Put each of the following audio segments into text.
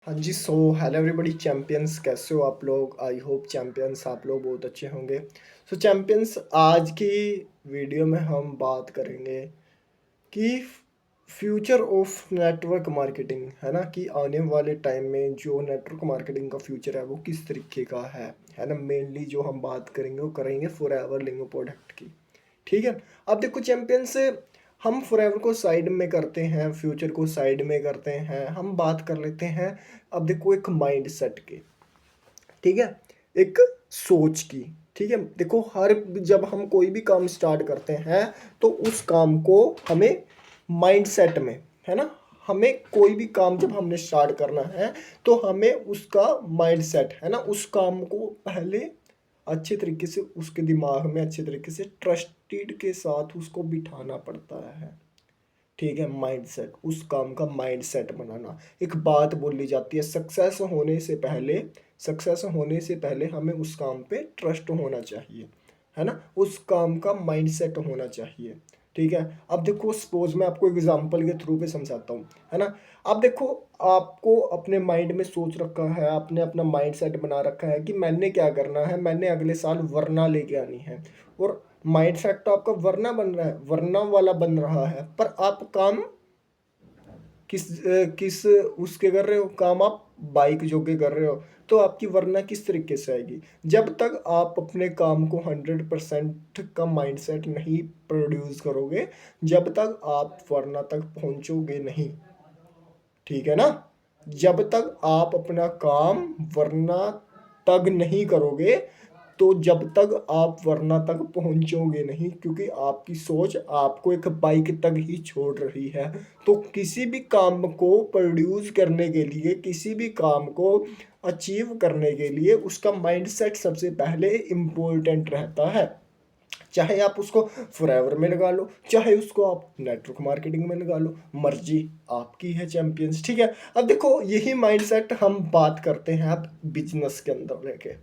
हाँ जी, so hello everybody champions, कैसे हो आप लोग? आई होप चैंपियंस आप लोग बहुत अच्छे होंगे। सो चैंपियंस, आज की वीडियो में हम बात करेंगे कि फ्यूचर ऑफ नेटवर्क मार्केटिंग, है ना, कि आने वाले टाइम में जो नेटवर्क मार्केटिंग का फ्यूचर है वो किस तरीके का है ना। मेनली जो हम बात करेंगे वो करेंगे फॉरएवर लिंगो प्रोडक्ट की। ठीक है। अब देखो चैंपियंस, हम फॉरएवर को साइड में करते हैं, फ्यूचर को साइड में करते हैं, हम बात कर लेते हैं अब देखो एक माइंड सेट की। ठीक है। एक सोच की। ठीक है। देखो हर जब हम कोई भी काम स्टार्ट करते हैं तो उस काम को हमें माइंड सेट में, है ना, हमें कोई भी काम जब हमने स्टार्ट करना है तो हमें उसका माइंड सेट, है ना, उस काम को पहले अच्छे तरीके से उसके दिमाग में अच्छे तरीके से ट्रस्टेड के साथ उसको बिठाना पड़ता है। ठीक है। माइंडसेट, उस काम का माइंडसेट बनाना। एक बात बोली जाती है, सक्सेस होने से पहले हमें उस काम पे ट्रस्ट होना चाहिए, है ना, उस काम का माइंडसेट होना चाहिए। ठीक है। अब देखो सपोज मैं आपको एग्जांपल के थ्रू पे समझाता हूँ, है ना। अब देखो, आपको अपने माइंड में सोच रखा है, आपने अपना माइंडसेट बना रखा है कि मैंने क्या करना है, मैंने अगले साल वरना लेके आनी है। और माइंड सेट तो आपका वरना बन रहा है, वरना वाला बन रहा है, पर आप काम किस उसके कर रहे हो, काम आप बाइक जो के कर रहे हो, तो आपकी वरना किस तरीके से आएगी? जब तक आप अपने काम को 100% का माइंडसेट नहीं प्रोड्यूस करोगे, जब तक आप वरना तक पहुंचोगे नहीं। ठीक है ना। जब तक आप अपना काम वरना तक नहीं करोगे, तो जब तक आप वरना तक पहुंचोगे नहीं, क्योंकि आपकी सोच आपको एक बाइक तक ही छोड़ रही है। तो किसी भी काम को प्रोड्यूस करने के लिए, किसी भी काम को अचीव करने के लिए उसका माइंडसेट सबसे पहले इम्पोर्टेंट रहता है। चाहे आप उसको फॉरएवर में लगा लो, चाहे उसको आप नेटवर्क मार्केटिंग में लगा लो, मर्जी आपकी है चैंपियंस। ठीक है। अब देखो यही माइंडसेट हम बात करते हैं अब बिजनेस के अंदर लेके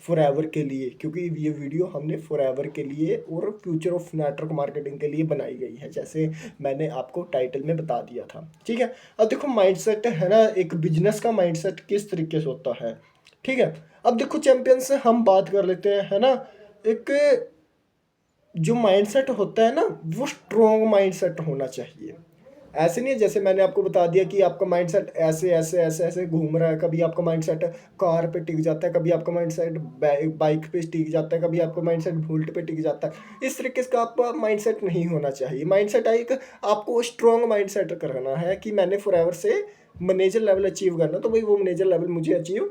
फॉरएवर के लिए, क्योंकि ये वीडियो हमने फॉरएवर के लिए और फ्यूचर ऑफ नेटवर्क मार्केटिंग के लिए बनाई गई है, जैसे मैंने आपको टाइटल में बता दिया था। ठीक है। अब देखो माइंडसेट है ना, एक बिजनेस का माइंडसेट किस तरीके से होता है। ठीक है। अब देखो चैंपियंस से हम बात कर लेते हैं, है ना। एक जो माइंडसेट होता है ना, वो स्ट्रॉन्ग माइंडसेट होना चाहिए। ऐसे नहीं है, जैसे मैंने आपको बता दिया कि आपका माइंडसेट ऐसे ऐसे ऐसे ऐसे घूम रहा है, कभी आपका माइंडसेट कार पे टिक जाता है, कभी आपका माइंडसेट बाइक पे टिक जाता है, कभी आपका माइंडसेट बुलेट पे टिक जाता है। इस तरीके का आपका माइंडसेट नहीं होना चाहिए। माइंडसेट एक आपको स्ट्रॉन्ग माइंडसेट करना है कि मैंने फॉरएवर से मैनेजर लेवल अचीव करना, तो भाई वो मैनेजर लेवल मुझे अचीव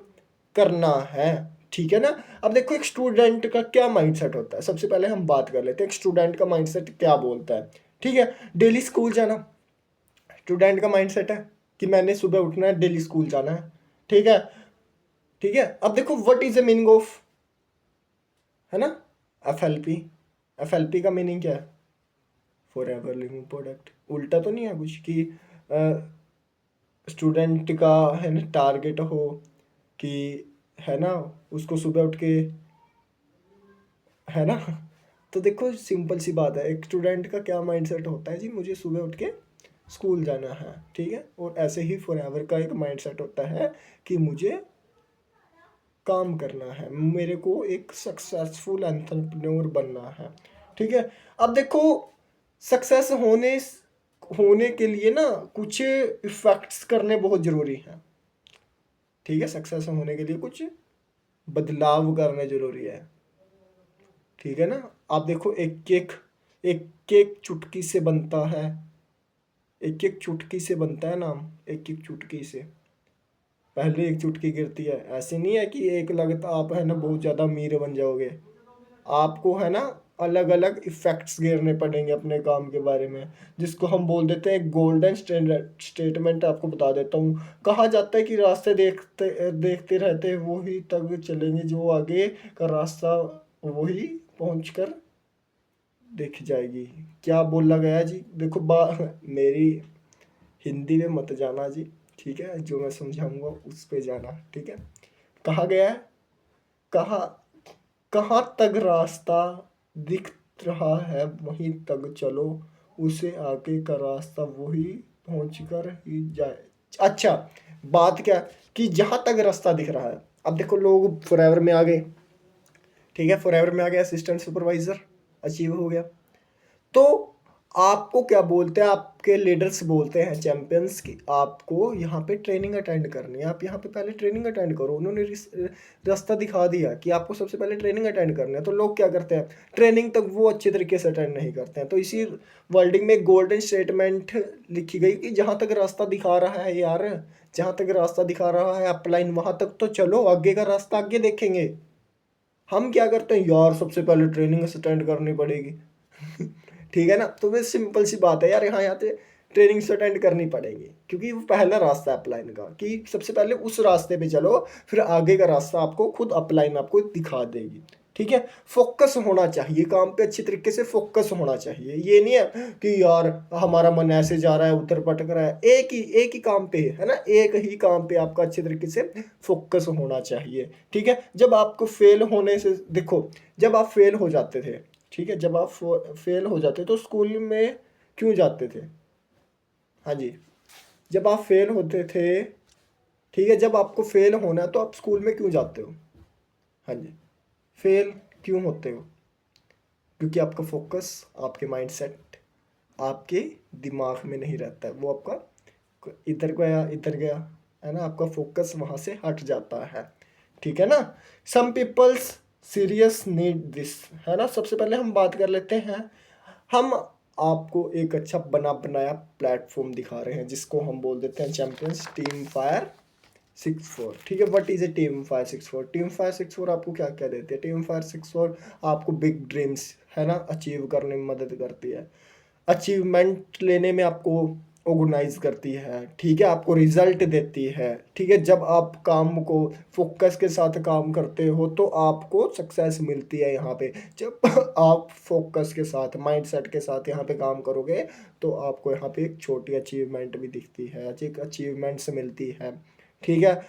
करना है। ठीक है ना। अब देखो एक स्टूडेंट का क्या माइंडसेट होता है, सबसे पहले हम बात कर लेते हैं एक स्टूडेंट का माइंडसेट क्या बोलता है। ठीक है। डेली स्कूल जाना स्टूडेंट का माइंडसेट है कि मैंने सुबह उठना है, डेली स्कूल जाना है। ठीक है। ठीक है। अब देखो what is the meaning of, है ना, एफएलपी। एफएलपी का मीनिंग क्या है? For ever living product. उल्टा तो नहीं है कुछ कि स्टूडेंट का, है ना, टारगेट हो कि, है ना, उसको सुबह उठ के, है ना। तो देखो सिंपल सी बात है, एक स्टूडेंट का क्या माइंडसेट होता है जी, मुझे सुबह उठ के स्कूल जाना है। ठीक है। और ऐसे ही फॉरएवर का एक माइंडसेट होता है कि मुझे काम करना है, मेरे को एक सक्सेसफुल एंटरप्रेन्योर बनना है। ठीक है। अब देखो सक्सेस होने के लिए ना कुछ इफेक्ट्स करने बहुत ज़रूरी हैं। ठीक है। सक्सेस होने के लिए कुछ बदलाव करने जरूरी है। ठीक है ना। आप देखो एक एक चुटकी से बनता है, एक एक चुटकी से बनता है नाम, एक एक चुटकी से पहले एक चुटकी गिरती है। ऐसे नहीं है कि एक लगता आप, है ना, बहुत ज़्यादा अमीर बन जाओगे। आपको, है ना, अलग अलग इफेक्ट्स गिरने पड़ेंगे अपने काम के बारे में, जिसको हम बोल देते हैं गोल्डन स्टेटमेंट। आपको बता देता हूँ, कहा जाता है कि रास्ते देखते देखते रहते वही तक चलेंगे, जो आगे का रास्ता वही पहुँच कर दिख जाएगी। क्या बोला गया जी? देखो मेरी हिंदी में मत जाना जी। ठीक है। जो मैं समझाऊंगा उस पे जाना। ठीक है। कहा गया है, कहा कहाँ तक रास्ता दिख रहा है वहीं तक चलो, उसे आगे का रास्ता वही पहुंच कर ही जाए। अच्छा, बात क्या, कि जहाँ तक रास्ता दिख रहा है। अब देखो लोग फॉरएवर में आ गए, ठीक है, फॉरएवर में आ गया, असिस्टेंट सुपरवाइजर अचीव हो गया। तो आपको क्या बोलते हैं, आपके लीडर्स बोलते हैं चैंपियंस की आपको यहाँ पे ट्रेनिंग अटेंड करनी है, आप यहाँ पे पहले ट्रेनिंग अटेंड करो। उन्होंने रास्ता दिखा दिया कि आपको सबसे पहले ट्रेनिंग अटेंड करनी है। तो लोग क्या करते हैं, ट्रेनिंग तक वो अच्छे तरीके से अटेंड नहीं करते हैं। तो इसी वर्डिंग में एक गोल्डन स्टेटमेंट लिखी गई कि जहाँ तक रास्ता दिखा रहा है यार, जहाँ तक रास्ता दिखा रहा है अपलाइन, वहाँ तक तो चलो, आगे का रास्ता आगे देखेंगे। हम क्या करते हैं यार, सबसे पहले ट्रेनिंग अटेंड करनी पड़ेगी। ठीक है ना, तो वे सिंपल सी बात है यार, यहाँ पे ट्रेनिंग अटेंड करनी पड़ेगी, क्योंकि वो पहला रास्ता है अपलाइन का, कि सबसे पहले उस रास्ते पे चलो, फिर आगे का रास्ता आपको खुद अपलाइन आपको दिखा देगी। ठीक है, फोकस होना चाहिए काम पे, अच्छी तरीके से फोकस होना चाहिए। ये नहीं है कि यार हमारा मन ऐसे जा रहा है, उधर भटक रहा है, एक ही काम पे है ना, एक ही काम पे आपका अच्छे तरीके से फोकस होना चाहिए। ठीक है, जब आपको फेल होने से, देखो जब आप फेल हो जाते थे, ठीक है, जब आप फेल हो जाते तो स्कूल में क्यों जाते थे? हाँ जी, जब आप फेल होते थे, ठीक है, जब आपको फेल होना है तो आप स्कूल में क्यों जाते हो? हाँ जी, फेल क्यों होते हो? क्योंकि आपका फोकस, आपके माइंडसेट आपके दिमाग में नहीं रहता है, वो आपका इधर गया, है ना, आपका फोकस वहाँ से हट जाता है। ठीक है ना, सम पीपल्स सीरियस नीड दिस, है ना। सबसे पहले हम बात कर लेते हैं, हम आपको एक अच्छा बना बनाया प्लेटफॉर्म दिखा रहे हैं, जिसको हम बोल देते हैं चैंपियंस टीम फायर 6-4। ठीक है, what is a team fire 6-4? Team fire 6-4 आपको क्या क्या देती है? टीम फायर 6-4 आपको बिग ड्रीम्स, है ना, अचीव करने में मदद करती है, अचीवमेंट लेने में आपको ऑर्गेनाइज करती है। ठीक है, आपको रिजल्ट देती है। ठीक है, जब आप काम को फोकस के साथ काम करते हो तो आपको सक्सेस मिलती है यहाँ पे। जब आप फोकस के साथ, माइंडसेट के साथ यहाँ पे काम करोगे तो आपको यहाँ पे एक छोटी अचीवमेंट भी दिखती है, अच्छी अचीवमेंट्स मिलती है। ठीक है,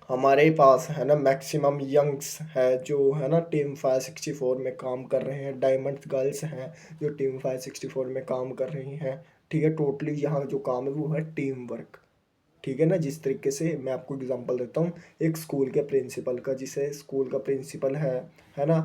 हमारे पास है ना मैक्सिमम यंग्स है जो है ना टीम 564 में काम कर रहे हैं, डायमंड गर्ल्स हैं जो टीम 564 में काम कर रही हैं। ठीक है, टोटली यहाँ जो काम है वो है टीम वर्क। ठीक है ना, जिस तरीके से मैं आपको एग्जांपल देता हूँ एक स्कूल के प्रिंसिपल का, जिसे स्कूल का प्रिंसिपल है ना,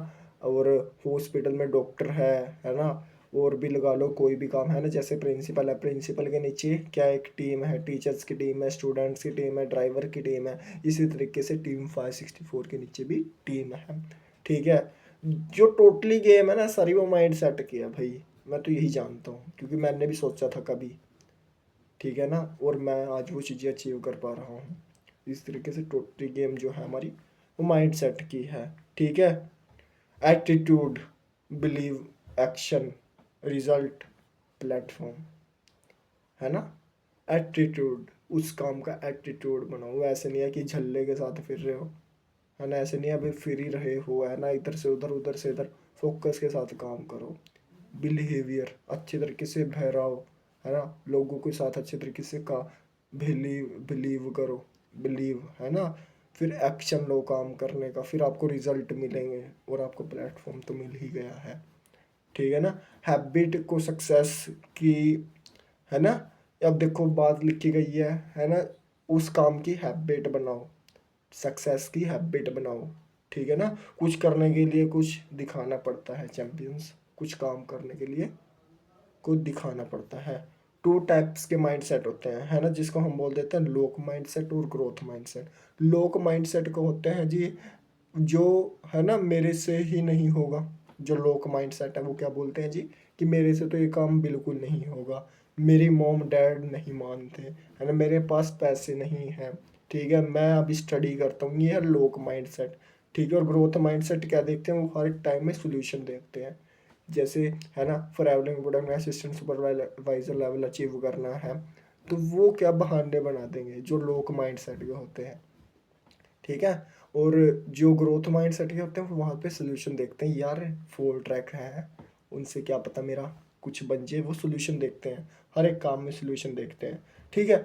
और हॉस्पिटल में डॉक्टर है ना, और भी लगा लो कोई भी काम है ना, जैसे प्रिंसिपल है, प्रिंसिपल के नीचे क्या एक टीम है, टीचर्स की टीम है, स्टूडेंट्स की टीम है, ड्राइवर की टीम है, इसी तरीके से टीम 564 के नीचे भी टीम है। ठीक है, जो टोटली गेम है ना सारी वो माइंड सेट किया भाई, मैं तो यही जानता हूँ क्योंकि मैंने भी सोचा था कभी। ठीक है ना, और मैं आज वो चीज़ें अचीव कर पा रहा हूँ। इस तरीके से टोटली गेम जो है हमारी वो माइंड सेट की है। ठीक है, attitude, believe, action, result, platform, है ना। एटीट्यूड, उस काम का एटीट्यूड बनाओ, ऐसे नहीं है कि झल्ले के साथ फिर रहे हो, है ना, ऐसे नहीं अभी फिर ही रहे हो, है ना, इधर से उधर उधर से इधर, फोकस के साथ काम करो। बिहेवियर, अच्छे तरीके से बहराओ, है ना, लोगों के साथ अच्छे तरीके से का बिलीव बिलीव करो, बिलीव, है ना, फिर एक्शन लो काम करने का, फिर आपको रिजल्ट मिलेंगे और आपको प्लेटफॉर्म तो मिल ही गया है। ठीक है ना, हैबिट को सक्सेस की, है ना, अब देखो बात लिखी गई है ना, उस काम की हैबिट बनाओ, सक्सेस की हैबिट बनाओ। ठीक है ना, कुछ करने के लिए कुछ दिखाना पड़ता है चैंपियंस, कुछ काम करने के लिए कुछ दिखाना पड़ता है। टू टाइप्स के माइंडसेट होते हैं, है ना, जिसको हम बोल देते हैं लोक माइंडसेट और ग्रोथ माइंडसेट। लोक माइंडसेट को होते हैं जी, जो है ना मेरे से ही नहीं होगा। जो लोक माइंडसेट है वो क्या बोलते हैं जी, कि मेरे से तो ये काम बिल्कुल नहीं होगा, मेरी मॉम डैड नहीं मानते, है ना, मेरे पास पैसे नहीं हैं, ठीक है, मैं अभी स्टडी करता हूँ, ये है लोक माइंडसेट। ठीक है, और ग्रोथ माइंडसेट क्या देखते हैं, वो हर टाइम में सोल्यूशन देखते हैं। जैसे है ना फॉरएवर प्रोडक्ट में असिस्टेंट सुपरवाइजर लेवल अचीव करना है, तो वो क्या बहाने बना देंगे जो लोक माइंडसेट के होते हैं। ठीक है, और जो ग्रोथ माइंडसेट के होते हैं वो वहाँ पे सोल्यूशन देखते हैं, यार फोर ट्रैक है, उनसे क्या पता मेरा कुछ बन जाए, वो सोल्यूशन देखते हैं, हर एक काम में सोल्यूशन देखते हैं। ठीक है,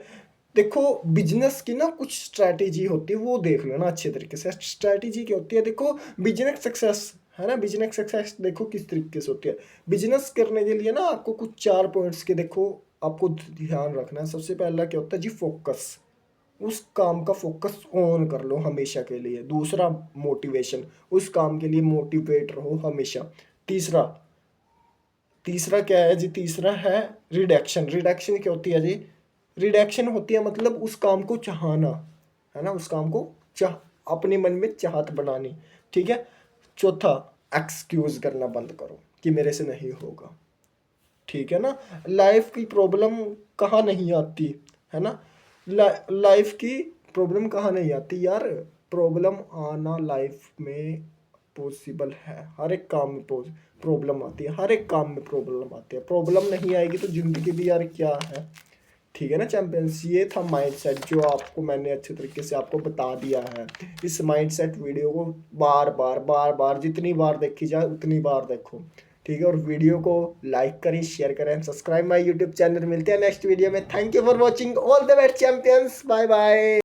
देखो बिजनेस की ना कुछ स्ट्रैटेजी होती है, वो देख लेना अच्छे तरीके से। स्ट्रैटेजी क्या होती है, देखो बिजनेस सक्सेस, है ना, बिजनेस सक्सेस देखो किस तरीके से होती है। बिजनेस करने के लिए ना आपको कुछ 4 पॉइंट्स के देखो आपको ध्यान रखना है। सबसे पहला क्या होता है जी, फोकस। उस काम का फोकस ऑन कर लो हमेशा के लिए। दूसरा मोटिवेशन, उस काम के लिए मोटिवेट रहो हमेशा। तीसरा तीसरा क्या है जी? तीसरा है रिडक्शन। रिडक्शन क्या होती है जी? रिडक्शन होती है मतलब उस काम को चाहना, है ना, उस काम को चाह, अपने मन में चाहत बनानी, ठीक है। चौथा, एक्सक्यूज करना बंद करो कि मेरे से नहीं होगा, ठीक है ना। लाइफ की प्रॉब्लम कहाँ नहीं आती, है ना। लाइफ की प्रॉब्लम कहाँ नहीं आती यार? प्रॉब्लम आना लाइफ में पॉसिबल है। हर एक काम में प्रॉब्लम आती है, हर एक काम में प्रॉब्लम आती है। प्रॉब्लम नहीं आएगी तो ज़िंदगी भी यार क्या है, ठीक है ना चैंपियंस। ये था माइंडसेट जो आपको मैंने अच्छे तरीके से आपको बता दिया है। इस माइंडसेट वीडियो को बार बार बार बार जितनी बार देखी जाए उतनी बार देखो, ठीक है। और वीडियो को लाइक करें, शेयर करें, सब्सक्राइब माय यूट्यूब चैनल। मिलते हैं नेक्स्ट वीडियो में। Thank you for watching. All the best champions, bye bye.